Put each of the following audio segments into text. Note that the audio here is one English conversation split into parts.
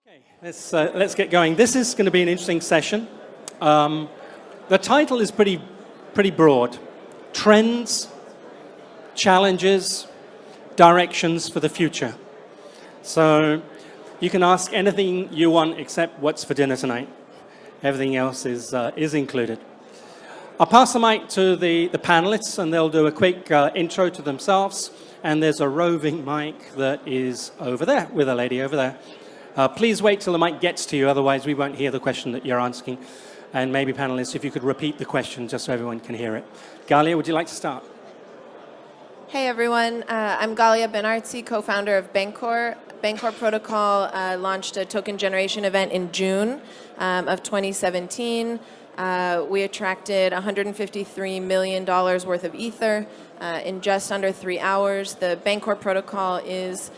Okay, let's get going. This is going to be an interesting session. The title is pretty broad. Trends, challenges, directions for the future. So you can ask anything you want except what's for dinner tonight. Everything else is included. I'll pass the mic to the panelists and they'll do a quick intro to themselves. And there's a roving mic that is over there with a lady over there. Please wait till the mic gets to you, otherwise we won't hear the question that you're asking. And maybe panelists, if you could repeat the question just so everyone can hear it. Galia, would you like to start? Hey everyone, I'm Galia Benartzi, co-founder of Bancor. Bancor Protocol launched a token generation event in June of 2017. We attracted $153 million worth of Ether in just under 3 hours. The Bancor Protocol is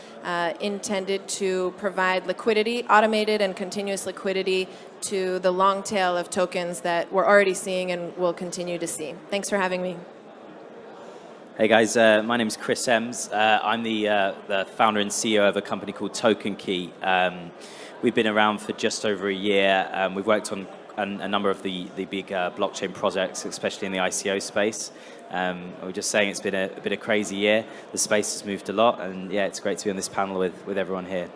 intended to provide liquidity, automated and continuous liquidity to the long tail of tokens that we're already seeing and will continue to see. Thanks for having me. Hey guys, my name is Chris Ems. I'm the founder and CEO of a company called Token Key. We've been around for just over a year. We've worked on a number of the big blockchain projects, especially in the ICO space. We're just saying it's been a bit of a crazy year. The space has moved a lot, and yeah, it's great to be on this panel with everyone here.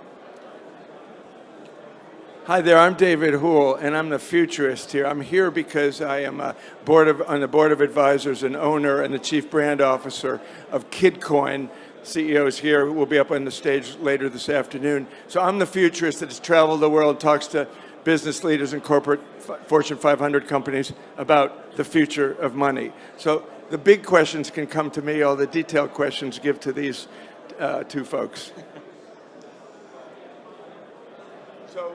Hi there, I'm David Houle, and I'm the futurist here. I'm here because I am on the board of advisors and owner and the chief brand officer of KidCoin. CEO is here, who will be up on the stage later this afternoon. So I'm the futurist that has traveled the world, talks to business leaders and corporate Fortune 500 companies about the future of money. So the big questions can come to me, all the detailed questions give to these two folks. So,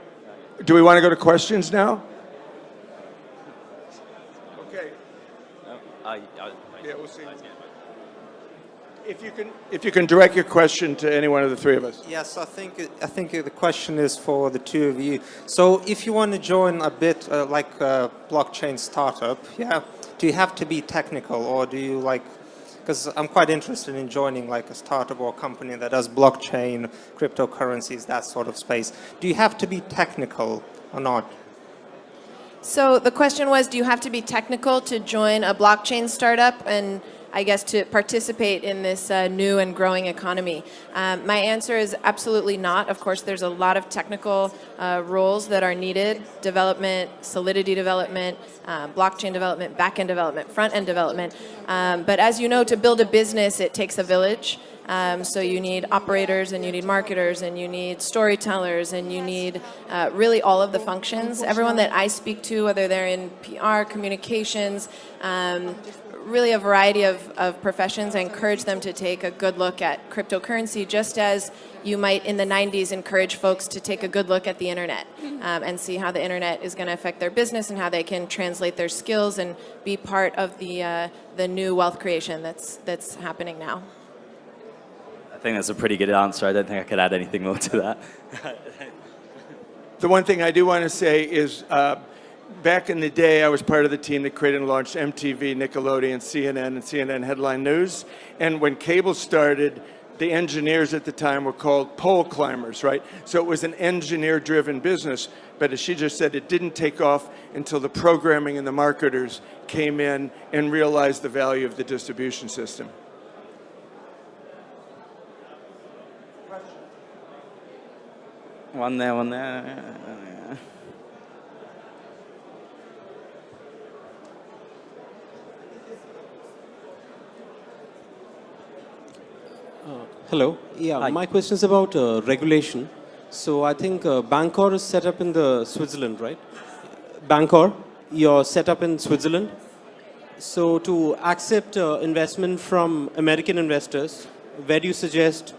do we want to go to questions now? Okay. Yeah, we'll see. If you can direct your question to any one of the three of us. Yes, I think the question is for the two of you. So if you want to join a bit like a blockchain startup, yeah, do you have to be technical, or do you like? Because I'm quite interested in joining like a startup or a company that does blockchain, cryptocurrencies, that sort of space. Do you have to be technical or not? So the question was, do you have to be technical to join a blockchain startup and I guess to participate in this new and growing economy? My answer is absolutely not. Of course, there's a lot of technical roles that are needed: development, Solidity development, blockchain development, back-end development, front-end development. But as you know, to build a business, it takes a village. So you need operators, and you need marketers, and you need storytellers, and you need really all of the functions. Everyone that I speak to, whether they're in PR, communications, really a variety of professions, I encourage them to take a good look at cryptocurrency, just as you might in the 90s encourage folks to take a good look at the internet and see how the internet is going to affect their business and how they can translate their skills and be part of the new wealth creation that's happening now. I think that's a pretty good answer. I don't think I could add anything more to that. The one thing I do want to say is back in the day, I was part of the team that created and launched MTV, Nickelodeon, CNN, and CNN Headline News. And when cable started, the engineers at the time were called pole climbers, right? So it was an engineer-driven business. But as she just said, it didn't take off until the programming and the marketers came in and realized the value of the distribution system. One there. Hello. Yeah, Hi. My question is about regulation. So I think Bancor is set up in Switzerland, right? Bancor, you're set up in Switzerland. So to accept investment from American investors, where do you suggest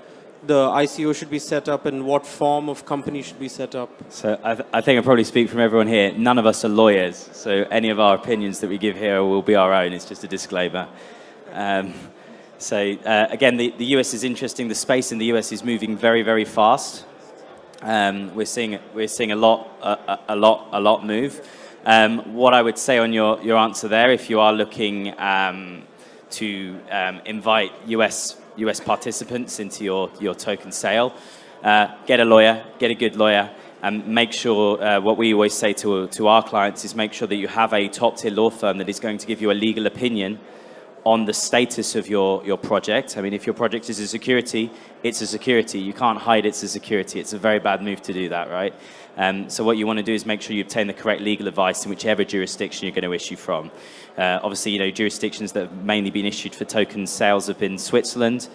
the ICO should be set up, and what form of company should be set up? So I think I probably speak from everyone here. None of us are lawyers, so any of our opinions that we give here will be our own. It's just a disclaimer. Again, the US is interesting. The space in the US is moving very, very fast. We're seeing a lot move. What I would say on your answer there, if you are looking to invite US participants into your token sale, get a lawyer, get a good lawyer. and make sure, what we always say to our clients is make sure that you have a top-tier law firm that is going to give you a legal opinion on the status of your project. I mean, if your project is a security, it's a security. You can't hide it's a security. It's a very bad move to do that, right? So what you want to do is make sure you obtain the correct legal advice in whichever jurisdiction you're going to issue from. Obviously, you know, jurisdictions that have mainly been issued for token sales have been Switzerland.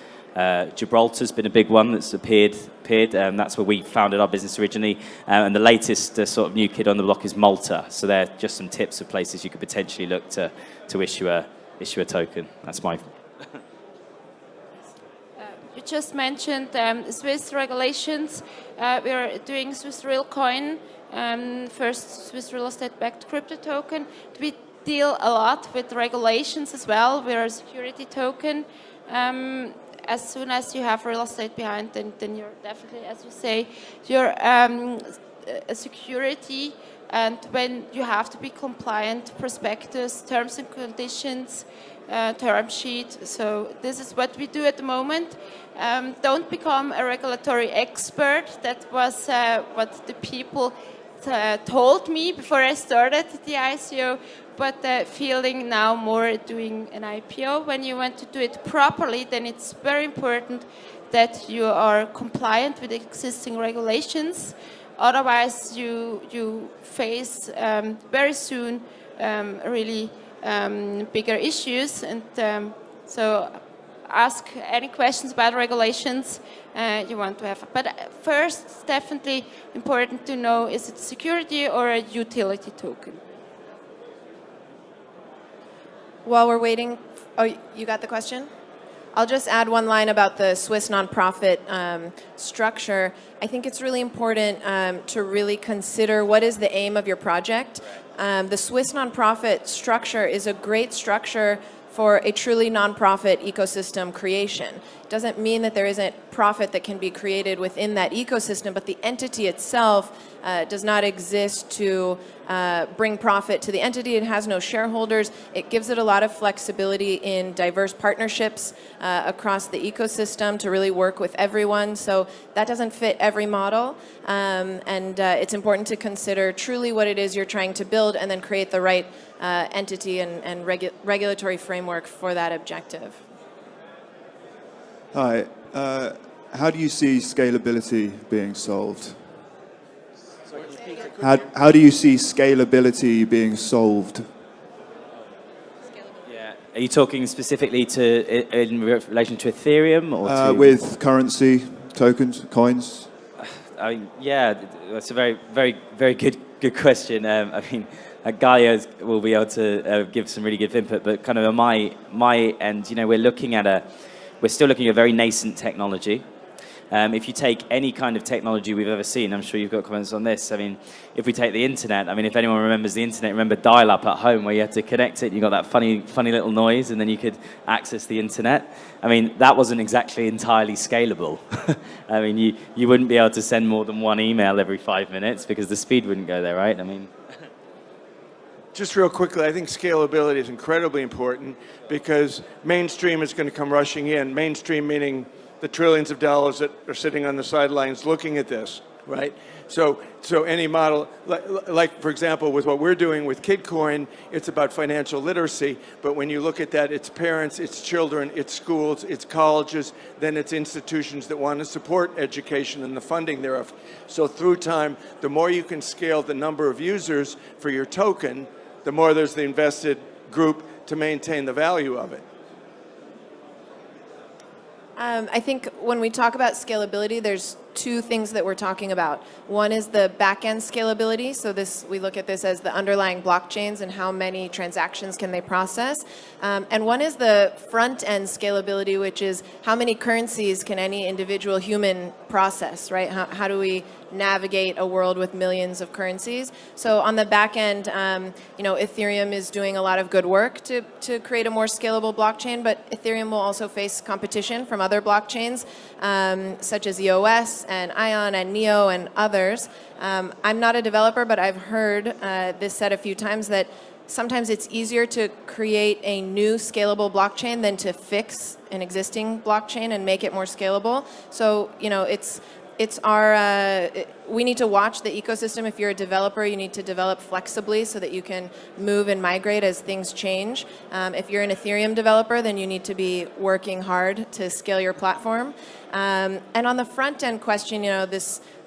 Gibraltar's been a big one that's appeared. That's where we founded our business originally. And the latest sort of new kid on the block is Malta. So they're just some tips of places you could potentially look to issue a token. That's my... You just mentioned Swiss regulations. We are doing Swiss Real Coin, first Swiss real estate-backed crypto token. We deal a lot with regulations as well. We are a security token. As soon as you have real estate behind, then you're definitely, as you say, you're a security. And when you have to be compliant, prospectus, terms and conditions, term sheet. So this is what we do at the moment. Don't become a regulatory expert. That was what the people told me before I started the ICO. But feeling now more doing an IPO, when you want to do it properly, then it's very important that you are compliant with existing regulations. Otherwise, you face very soon really bigger issues. And so ask any questions about regulations you want to have. But first, it's definitely important to know, is it security or a utility token? While we're waiting, oh, you got the question? I'll just add one line about the Swiss nonprofit structure. I think it's really important to really consider what is the aim of your project. The Swiss nonprofit structure is a great structure for a truly nonprofit ecosystem creation. It doesn't mean that there isn't profit that can be created within that ecosystem, but the entity itself does not exist to bring profit to the entity. It has no shareholders. It gives it a lot of flexibility in diverse partnerships across the ecosystem to really work with everyone. So that doesn't fit every model. And it's important to consider truly what it is you're trying to build and then create the right entity and regulatory framework for that objective. Hi. How do you see scalability being solved? How do you see scalability being solved? Yeah. Are you talking specifically in relation to Ethereum or with currency, tokens, coins? I mean, yeah, that's a very, very, very good question. I mean, Gaia will be able to give some really good input, but kind of on my end, you know, we're still looking at very nascent technology. If you take any kind of technology we've ever seen, I'm sure you've got comments on this. I mean, if we take the internet, I mean, if anyone remembers the internet, remember dial-up at home where you had to connect it, you got that funny little noise, and then you could access the internet. I mean, that wasn't exactly entirely scalable. I mean, you wouldn't be able to send more than one email every 5 minutes because the speed wouldn't go there, right? I mean... Just real quickly, I think scalability is incredibly important because mainstream is going to come rushing in. Mainstream meaning the trillions of dollars that are sitting on the sidelines looking at this, right? So any model, like for example, with what we're doing with KidCoin, it's about financial literacy, but when you look at that, it's parents, it's children, it's schools, it's colleges, then it's institutions that want to support education and the funding thereof. So through time, the more you can scale the number of users for your token, the more there's the invested group to maintain the value of it. I think when we talk about scalability, there's two things that we're talking about. One is the back-end scalability. So we look at this as the underlying blockchains and how many transactions can they process. And one is the front-end scalability, which is how many currencies can any individual human process, right? How do we navigate a world with millions of currencies? So on the back end, you know, Ethereum is doing a lot of good work to create a more scalable blockchain, but Ethereum will also face competition from other blockchains, such as EOS and Ion and Neo and others. I'm not a developer, but I've heard this said a few times that sometimes it's easier to create a new scalable blockchain than to fix an existing blockchain and make it more scalable. So, you know, we need to watch the ecosystem. If you're a developer, you need to develop flexibly so that you can move and migrate as things change. If you're an Ethereum developer, then you need to be working hard to scale your platform. And on the front end question,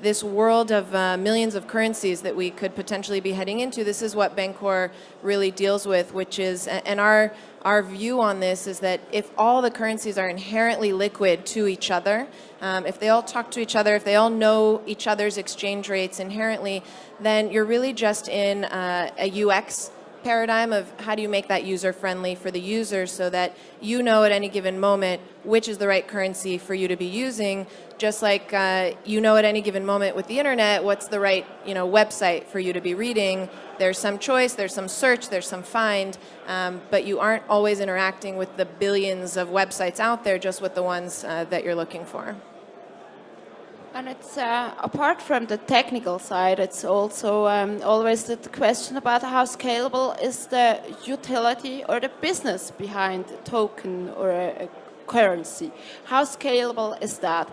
this world of millions of currencies that we could potentially be heading into, this is what Bancor really deals with, which is, and our view on this is that if all the currencies are inherently liquid to each other, if they all talk to each other, if they all know each other's exchange rates inherently, then you're really just in a UX paradigm of how do you make that user-friendly for the user so that you know at any given moment which is the right currency for you to be using, just like you know at any given moment with the internet what's the right website for you to be reading. There's some choice, there's some search, there's some find, but you aren't always interacting with the billions of websites out there, just with the ones that you're looking for. And it's apart from the technical side, it's also always the question about how scalable is the utility or the business behind a token or a currency. How scalable is that?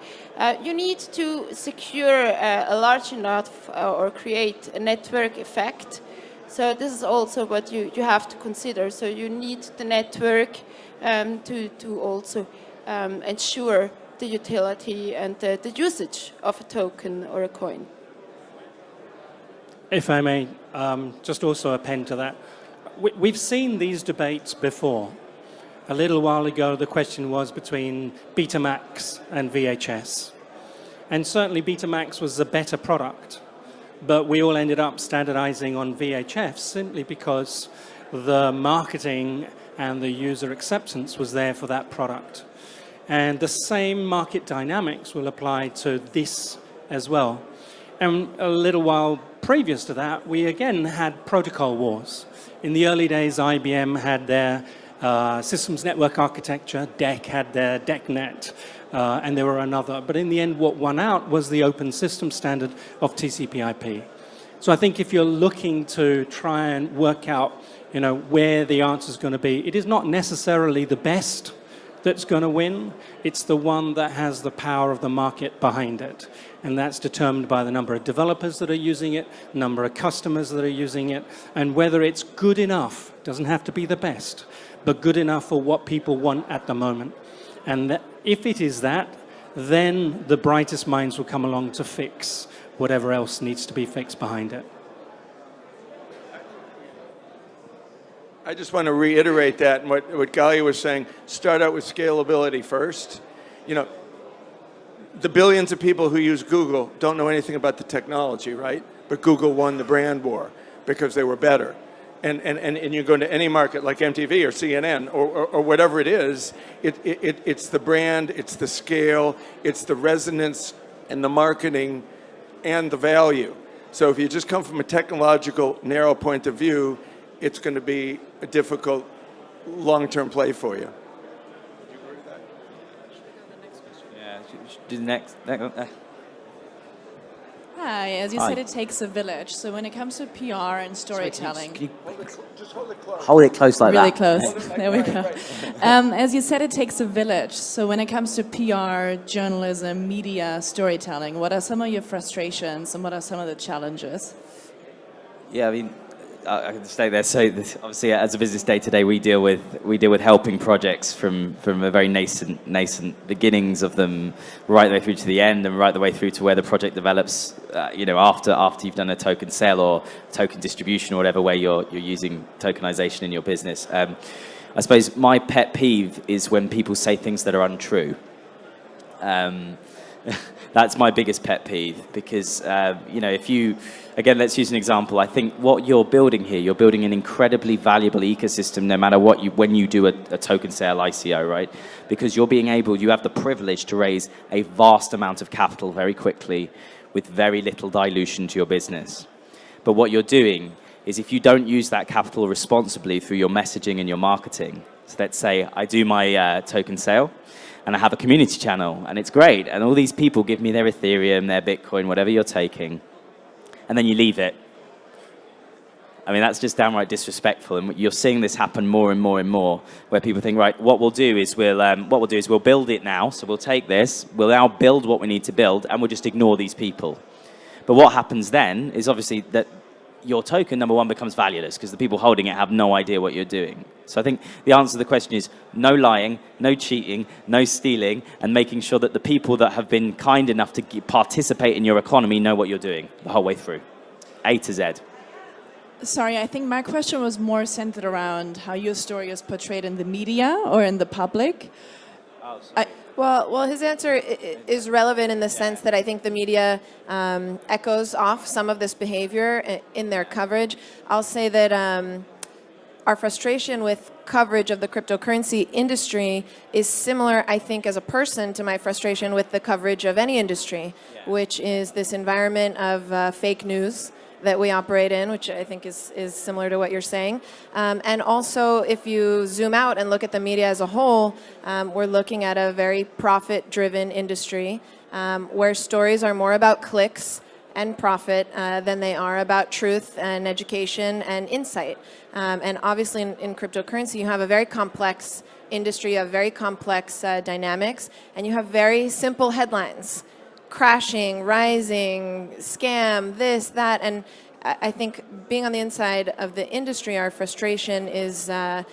You need to secure a large enough or create a network effect. So this is also what you have to consider. So you need the network to also ensure the utility and the usage of a token or a coin. If I may, just also append to that. We've seen these debates before. A little while ago, the question was between Betamax and VHS. And certainly Betamax was a better product, but we all ended up standardizing on VHF simply because the marketing and the user acceptance was there for that product. And the same market dynamics will apply to this as well. And a little while previous to that, we again had protocol wars. In the early days, IBM had their systems network architecture, DEC had their DECnet, and there were another. But in the end, what won out was the open system standard of TCP/IP. So I think if you're looking to try and work out, where the answer is going to be, it is not necessarily the best that's going to win. It's the one that has the power of the market behind it. And that's determined by the number of developers that are using it, number of customers that are using it, and whether it's good enough. Doesn't have to be the best, but good enough for what people want at the moment. And if it is that, then the brightest minds will come along to fix whatever else needs to be fixed behind it. I just want to reiterate that and what Galia was saying. Start out with scalability first. The billions of people who use Google don't know anything about the technology, right? But Google won the brand war because they were better. And you go into any market like MTV or CNN or whatever it is, it's the brand, it's the scale, it's the resonance and the marketing and the value. So if you just come from a technological narrow point of view, it's going to be a difficult long-term play for you. Yeah, do the next. Hi, as you said, it takes a village. So when it comes to PR and storytelling, Just hold it close. Hold it close like really that. close. There we go. As you said, it takes a village. So when it comes to PR, journalism, media, storytelling, what are some of your frustrations and what are some of the challenges? Yeah, I mean, I can stay there. So obviously, as a business day to day, we deal with helping projects from a very nascent beginnings of them, right the way through to the end, and right the way through to where the project develops. After you've done a token sale or token distribution or whatever way you're using tokenization in your business. I suppose my pet peeve is when people say things that are untrue. That's my biggest pet peeve because, if you, again, let's use an example. I think what you're building here, you're building an incredibly valuable ecosystem no matter when you do a token sale ICO, right? Because you have the privilege to raise a vast amount of capital very quickly with very little dilution to your business. But what you're doing is if you don't use that capital responsibly through your messaging and your marketing, so let's say I do my token sale, and I have a community channel, and it's great, and all these people give me their Ethereum, their Bitcoin, whatever you're taking, and then you leave it. I mean, that's just downright disrespectful, and you're seeing this happen more and more and more, where people think, right, what we'll do is we'll build it now, so we'll take this, we'll now build what we need to build, and we'll just ignore these people. But what happens then is obviously that your token, number one, becomes valueless because the people holding it have no idea what you're doing. So I think the answer to the question is no lying, no cheating, no stealing, and making sure that the people that have been kind enough to participate in your economy know what you're doing the whole way through, A to Z. Sorry, I think my question was more centered around how your story is portrayed in the media or in the public. Well, his answer is relevant in the sense that I think the media echoes off some of this behavior in their coverage. I'll say that our frustration with coverage of the cryptocurrency industry is similar, I think, as a person to my frustration with the coverage of any industry, which is this environment of fake news that we operate in, which I think is similar to what you're saying. And also, if you zoom out and look at the media as a whole, we're looking at a very profit-driven industry where stories are more about clicks and profit than they are about truth and education and insight. And obviously, in cryptocurrency, you have a very complex industry, you have very complex dynamics, and you have very simple headlines. Crashing, rising, scam, this, that, and I think being on the inside of the industry, our frustration is that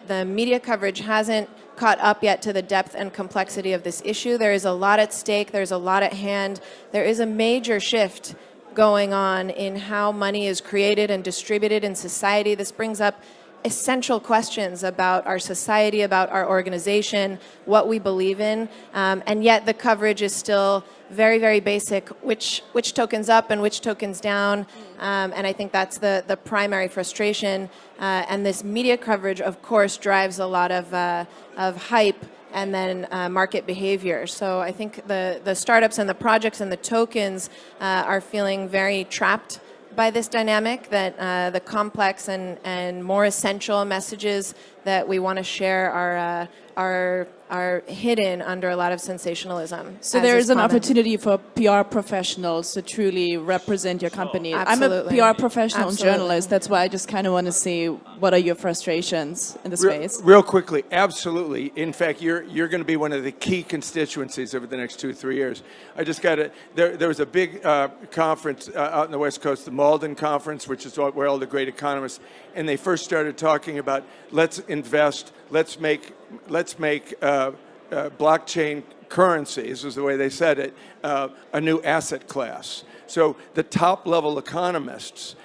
the media coverage hasn't caught up yet to the depth and complexity of this issue. There is a lot at stake, there's a lot at hand. There is a major shift going on in how money is created and distributed in society. This brings up essential questions about our society, about our organization, what we believe in, and yet the coverage is still very, very basic, which tokens up and which tokens down, and I think that's the primary frustration, and this media coverage, of course, drives a lot of hype and then market behavior. So I think the startups and the projects and the tokens are feeling very trapped by this dynamic, that the complex and more essential messages that we want to share are hidden under a lot of sensationalism. So there is an opportunity for PR professionals to truly represent your company. Absolutely. I'm a PR professional and journalist. That's why I just kind of want to see what are your frustrations in the space. Real quickly, absolutely. In fact, you're going to be one of the key constituencies over the next 2-3 years. I just got it. There was a big conference out in the West Coast, the Malden Conference, which is where all the great economists, and they first started talking about let's invest, let's make blockchain currencies, is the way they said it, a new asset class. So the top level economists,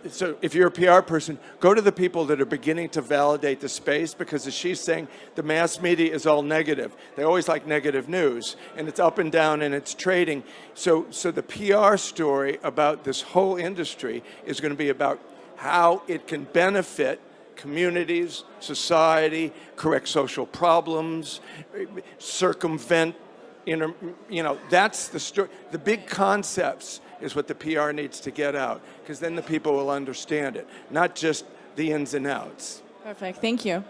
so if you're a PR person, go to the people that are beginning to validate the space, because as she's saying, the mass media is all negative. They always like negative news, and it's up and down and it's trading. So the PR story about this whole industry is going to be about how it can benefit communities, society, correct social problems, circumvent, that's the story. The big concepts is what the PR needs to get out, because then the people will understand it, not just the ins and outs. Perfect, thank you.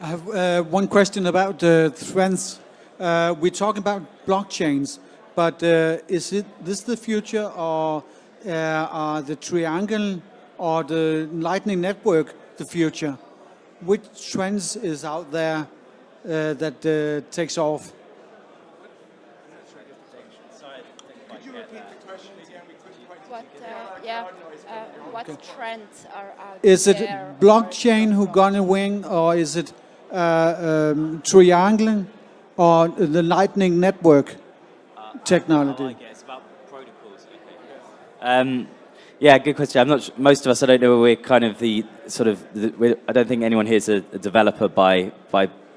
I have one question about trends. We're talking about blockchains, but is this the future, or are the triangle or the Lightning Network the future? Which trends is out there that takes off? Could you repeat the question again? We couldn't quite What trends are out Is it there? blockchain who gonna win, or is it triangle or the Lightning Network technology? I guess about protocols. Okay. Yeah, good question. I'm not sure, most of us, I don't know, we're kind of I don't think anyone here is a developer by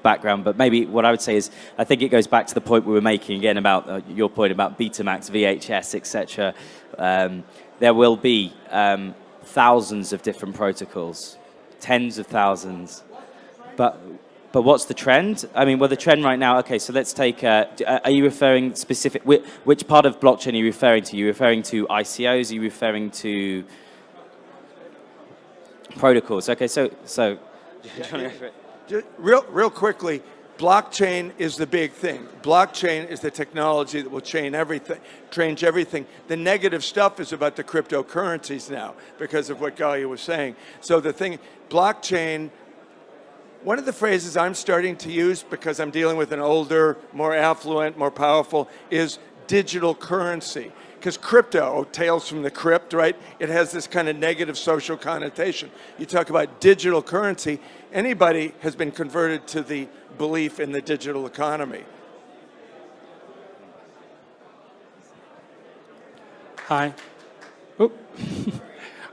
background, but maybe what I would say is, I think it goes back to the point we were making again about your point about Betamax, VHS, etc. There will be thousands of different protocols, tens of thousands, but what's the trend? I mean, well, the trend right now, okay, so let's take, are you referring specific, which part of blockchain are you referring to? Are you referring to ICOs? Are you referring to protocols? Okay, so just real quickly, blockchain is the big thing. Blockchain is the technology that will change everything. The negative stuff is about the cryptocurrencies now, because of what Galia was saying. So the thing, blockchain One of the phrases I'm starting to use because I'm dealing with an older, more affluent, more powerful is digital currency. Because crypto, tales from the crypt, right? It has this kind of negative social connotation. You talk about digital currency, anybody has been converted to the belief in the digital economy. Hi. Oh.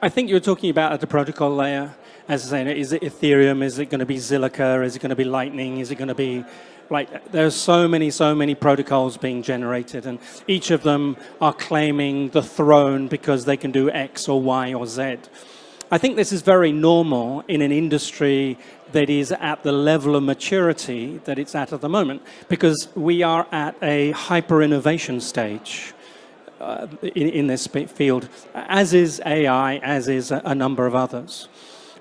I think you're talking about at the protocol layer. As I say, is it Ethereum? Is it going to be Zilliqa? Is it going to be Lightning? Is it going to be like, there's so many protocols being generated, and each of them are claiming the throne because they can do X or Y or Z. I think this is very normal in an industry that is at the level of maturity that it's at the moment, because we are at a hyper-innovation stage in this field, as is AI, as is a number of others.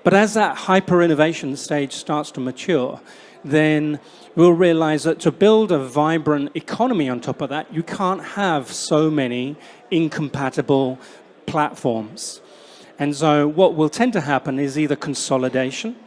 But as that hyper-innovation stage starts to mature, then we'll realize that to build a vibrant economy on top of that, you can't have so many incompatible platforms. And so what will tend to happen is either consolidation,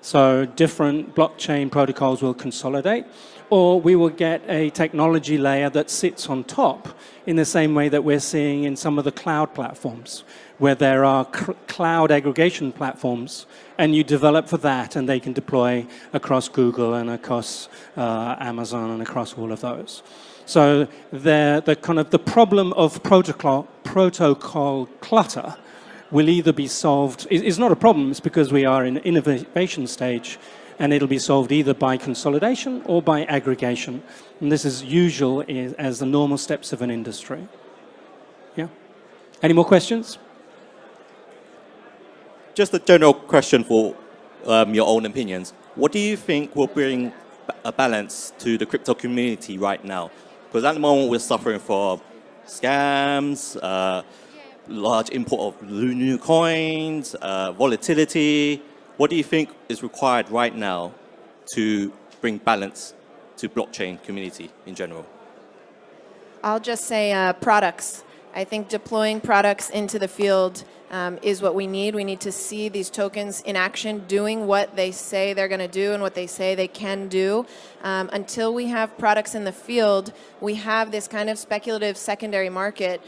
so different blockchain protocols will consolidate, or we will get a technology layer that sits on top in the same way that we're seeing in some of the cloud platforms, where there are cloud aggregation platforms, and you develop for that, and they can deploy across Google and across Amazon and across all of those. So the kind of the problem of protocol clutter will either be solved. It's not a problem. It's because we are in an innovation stage, and it'll be solved either by consolidation or by aggregation. And this is usual as the normal steps of an industry. Yeah. Any more questions? Just a general question for your own opinions. What do you think will bring a balance to the crypto community right now? Because at the moment we're suffering from scams, large import of new coins, volatility. What do you think is required right now to bring balance to blockchain community in general? I'll just say products. I think deploying products into the field is what we need. We need to see these tokens in action, doing what they say they're going to do and what they say they can do. Until we have products in the field, we have this kind of speculative secondary market,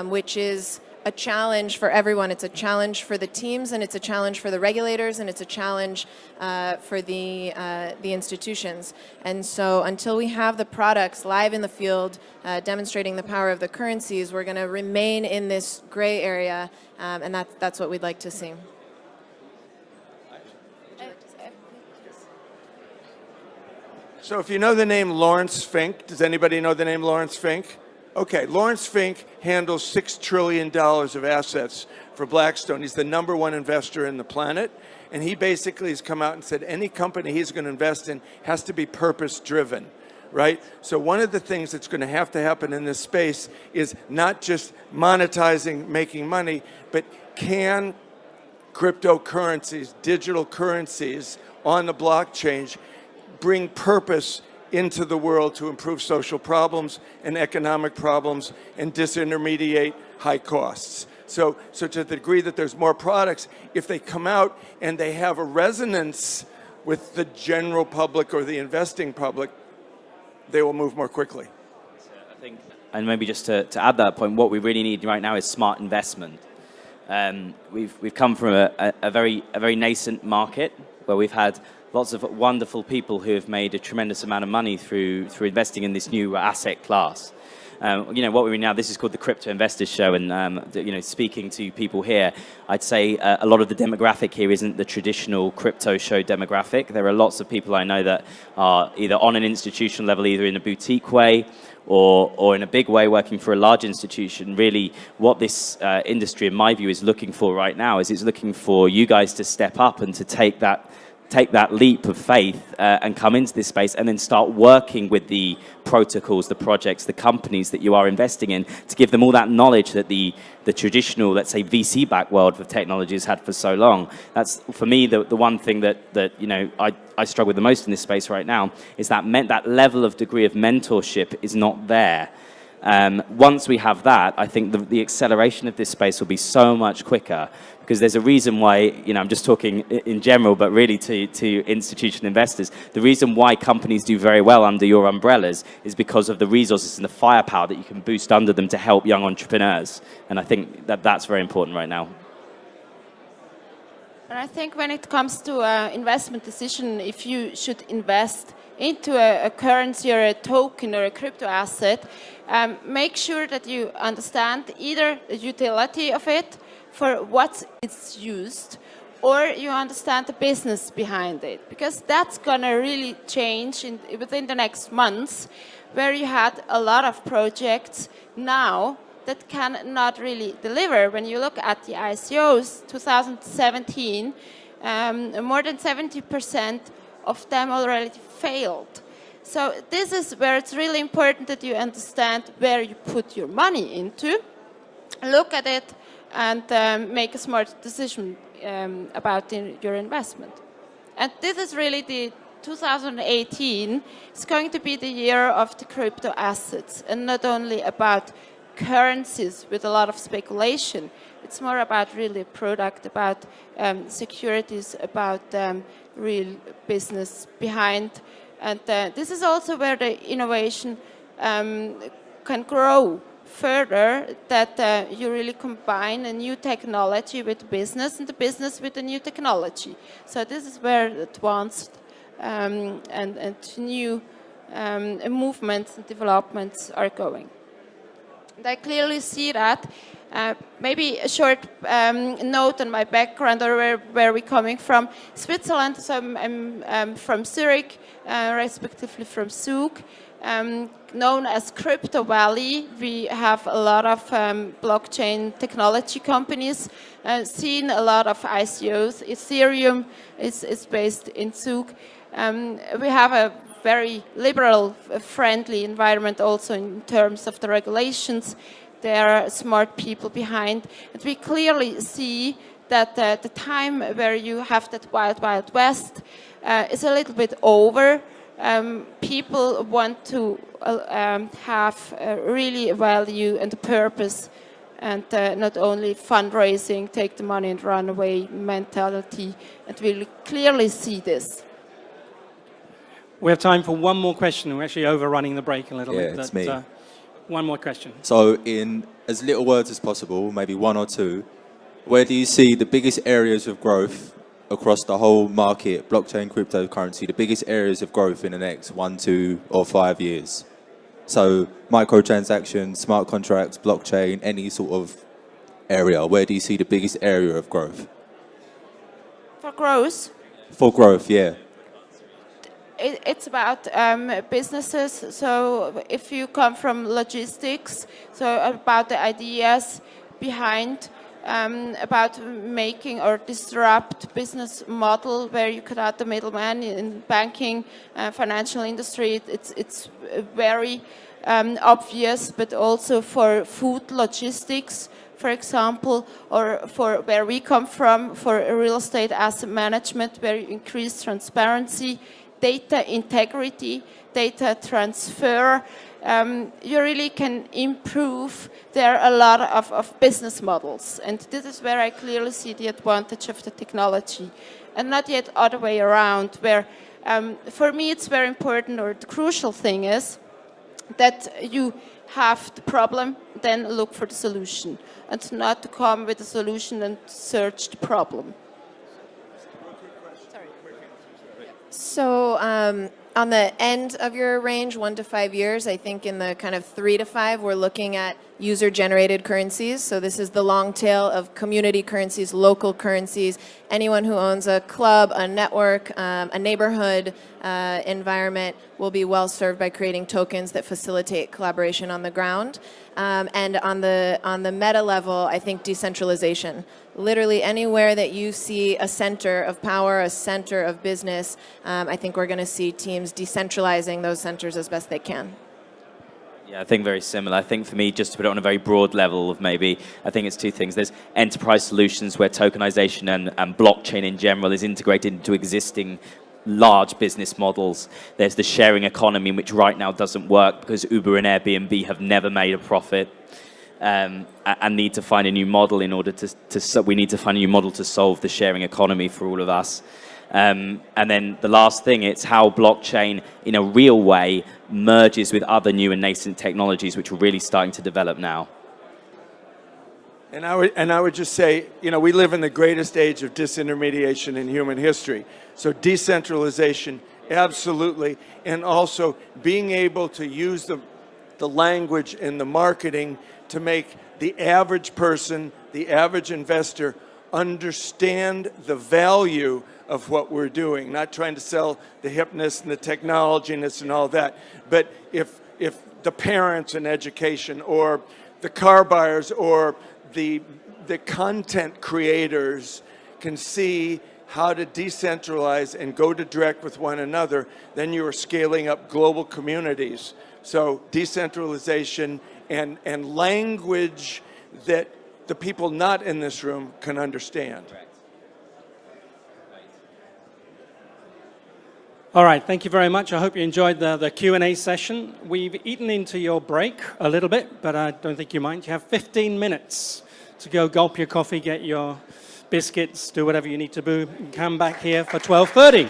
which is a challenge for everyone. It's a challenge for the teams, and it's a challenge for the regulators, and it's a challenge for the institutions. And so until we have the products live in the field demonstrating the power of the currencies, we're going to remain in this gray area, and that's what we'd like to see. So if you know the name Lawrence Fink, does anybody know the name Lawrence Fink? Okay, Lawrence Fink handles $6 trillion of assets for Blackstone. He's the #1 investor in the planet. And he basically has come out and said any company he's going to invest in has to be purpose-driven, right? So one of the things that's going to happen in this space is not just monetizing, making money, but can cryptocurrencies, digital currencies on the blockchain bring purpose into the world to improve social problems and economic problems and disintermediate high costs. So to the degree that there's more products, if they come out and they have a resonance with the general public or the investing public, they will move more quickly. I think, and maybe just to add that point, what we really need right now is smart investment. We've come from a very nascent market where we've had lots of wonderful people who have made a tremendous amount of money through investing in this new asset class. You know, what we're in now, this is called the Crypto Investors Show, and you know, speaking to people here, I'd say a lot of the demographic here isn't the traditional crypto show demographic. There are lots of people I know that are either on an institutional level, either in a boutique way, or in a big way working for a large institution. Really, what this industry, in my view, is looking for right now is it's looking for you guys to step up and to take that leap of faith and come into this space and then start working with the protocols, the projects, the companies that you are investing in to give them all that knowledge that the traditional, let's say, VC-backed world of technology has had for so long. That's, for me, the one thing that you know, I struggle with the most in this space right now is that that level of degree of mentorship is not there. Once we have that, I think the acceleration of this space will be so much quicker, because there's a reason why, I'm just talking in general, but really to institutional investors, the reason why companies do very well under your umbrellas is because of the resources and the firepower that you can boost under them to help young entrepreneurs. And I think that's very important right now. And I think when it comes to investment decision, if you should invest into a currency or a token or a crypto asset, make sure that you understand either the utility of it for what it's used, or you understand the business behind it, because that's going to really change within the next months, where you had a lot of projects now that can not really deliver. When you look at the ICOs, 2017, more than 70% of them already failed. So this is where it's really important that you understand where you put your money into, look at it, and make a smart decision about your investment. And this is really the 2018 is going to be the year of the crypto assets, and not only about currencies with a lot of speculation. It's more about really a product, about securities, about real business behind. And this is also where the innovation can grow further, that you really combine a new technology with business and the business with a new technology. So this is where advanced and new movements and developments are going. And I clearly see that. Maybe a short note on my background, or where we're coming from. Switzerland, so I'm from Zurich, respectively from Zug. Known as Crypto Valley, we have a lot of blockchain technology companies, seen a lot of ICOs. Ethereum is based in Zug. We have a very liberal, friendly environment also in terms of the regulations. There are smart people behind. And we clearly see that the time where you have that wild, wild west is a little bit over. People want to have really a value and a purpose, and not only fundraising, take the money and run away mentality. And we clearly see this. We have time for one more question. We're actually overrunning the break a little bit. Yeah, it's me. One more question. So in as little words as possible, maybe one or two, where do you see the biggest areas of growth across the whole market, blockchain, cryptocurrency, the biggest areas of growth in the next 1, 2, or 5 years? So microtransactions, smart contracts, blockchain, any sort of area. Where do you see the biggest area of growth? For growth? For growth, yeah. It's about businesses. So if you come from logistics, so about the ideas behind, about making or disrupt business model where you cut out the middleman in banking, financial industry. It's very obvious, but also for food logistics, for example, or for where we come from, for real estate asset management, where you increase transparency, data integrity, data transfer. You really can improve. There are a lot of business models, and this is where I clearly see the advantage of the technology, and not yet other way around, where for me it's very important, or the crucial thing is that you have the problem, then look for the solution, and not to come with a solution and search the problem. So on the end of your range, 1 to 5 years, I think in the kind of 3 to 5, we're looking at user-generated currencies. So this is the long tail of community currencies, local currencies. Anyone who owns a club, a network, a neighborhood environment will be well served by creating tokens that facilitate collaboration on the ground. And on the meta level, I think decentralization. Literally anywhere that you see a center of power, a center of business, I think we're going to see teams decentralizing those centers as best they can. Yeah, I think very similar. I think for me, just to put it on a very broad level of maybe, I think it's two things. There's enterprise solutions where tokenization and blockchain in general is integrated into existing large business models. There's the sharing economy, which right now doesn't work because Uber and Airbnb have never made a profit, and need to find a new model in order we need to find a new model to solve the sharing economy for all of us. And then the last thing, it's how blockchain in a real way merges with other new and nascent technologies, which are really starting to develop now. And I would just say, you know, we live in the greatest age of disintermediation in human history. So decentralization, absolutely. And also being able to use the language and the marketing to make the average person, the average investor, understand the value of what we're doing. Not trying to sell the hipness and the technologiness and all that. But if the parents in education or the car buyers or the content creators can see how to decentralize and go to direct with one another, then you are scaling up global communities. So decentralization and language that the people not in this room can understand. All right, thank you very much. I hope you enjoyed the Q&A session. We've eaten into your break a little bit, but I don't think you mind. You have 15 minutes to go gulp your coffee, get your biscuits, do whatever you need to do, and come back here for 12:30.